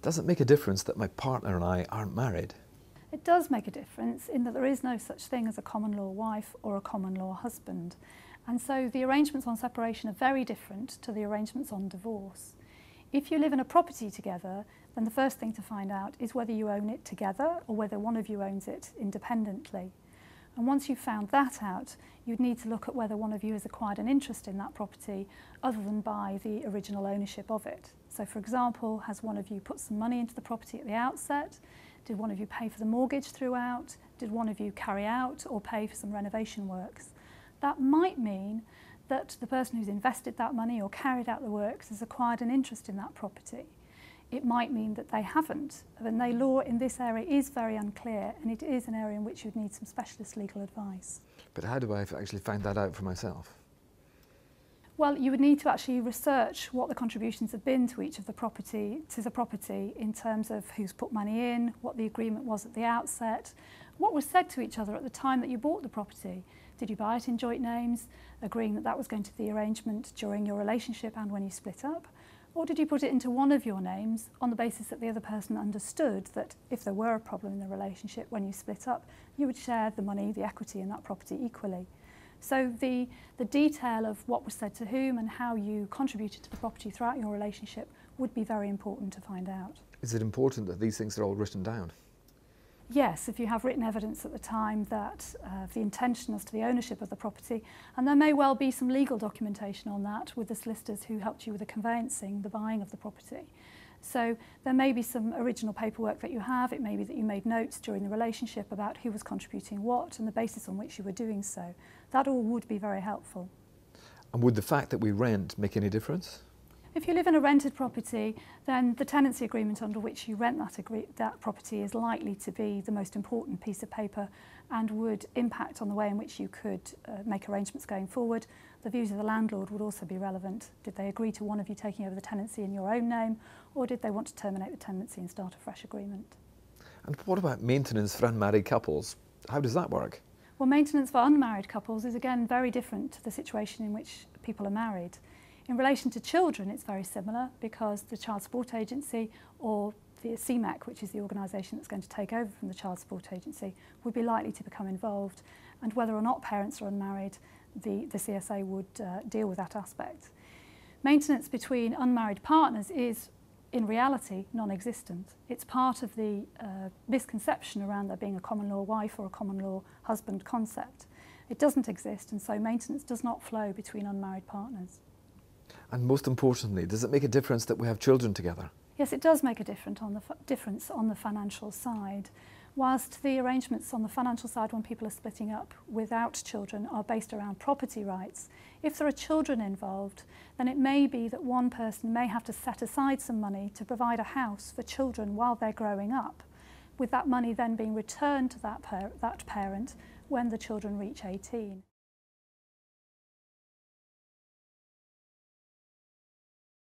Does it make a difference that my partner and I aren't married? It does make a difference in that there is no such thing as a common law wife or a common law husband. And so the arrangements on separation are very different to the arrangements on divorce. If you live in a property together, then the first thing to find out is whether you own it together or whether one of you owns it independently. And once you've found that out, you'd need to look at whether one of you has acquired an interest in that property other than by the original ownership of it. So for example, has one of you put some money into the property at the outset? Did one of you pay for the mortgage throughout? Did one of you carry out or pay for some renovation works? That might mean that the person who's invested that money or carried out the works has acquired an interest in that property. It might mean that they haven't. And the law in this area is very unclear, and it is an area in which you'd need some specialist legal advice. But how do I actually find that out for myself? Well, you would need to actually research what the contributions have been to each of the property in terms of who's put money in, what the agreement was at the outset, what was said to each other at the time that you bought the property. Did you buy it in joint names, agreeing that that was going to be the arrangement during your relationship and when you split up? Or did you put it into one of your names on the basis that the other person understood that if there were a problem in the relationship when you split up, you would share the money, the equity in that property equally? So the detail of what was said to whom and how you contributed to the property throughout your relationship would be very important to find out. Is it important that these things are all written down? Yes, if you have written evidence at the time that the intention as to the ownership of the property, and there may well be some legal documentation on that with the solicitors who helped you with the conveyancing, the buying of the property. So there may be some original paperwork that you have. It may be that you made notes during the relationship about who was contributing what and the basis on which you were doing so. That all would be very helpful. And would the fact that we rent make any difference? If you live in a rented property, then the tenancy agreement under which you rent that property is likely to be the most important piece of paper and would impact on the way in which you could make arrangements going forward. The views of the landlord would also be relevant. Did they agree to one of you taking over the tenancy in your own name, or did they want to terminate the tenancy and start a fresh agreement? And what about maintenance for unmarried couples? How does that work? Well, maintenance for unmarried couples is again very different to the situation in which people are married. In relation to children, it's very similar because the Child Support Agency or the CMEC, which is the organisation that's going to take over from the Child Support Agency, would be likely to become involved. And whether or not parents are unmarried, the CSA would deal with that aspect. Maintenance between unmarried partners is, in reality, non-existent. It's part of the misconception around there being a common law wife or a common law husband concept. It doesn't exist, and so maintenance does not flow between unmarried partners. And most importantly, does it make a difference that we have children together? Yes, it does make a difference on the financial side. Whilst the arrangements on the financial side when people are splitting up without children are based around property rights, if there are children involved, then it may be that one person may have to set aside some money to provide a house for children while they're growing up, with that money then being returned to that parent when the children reach 18.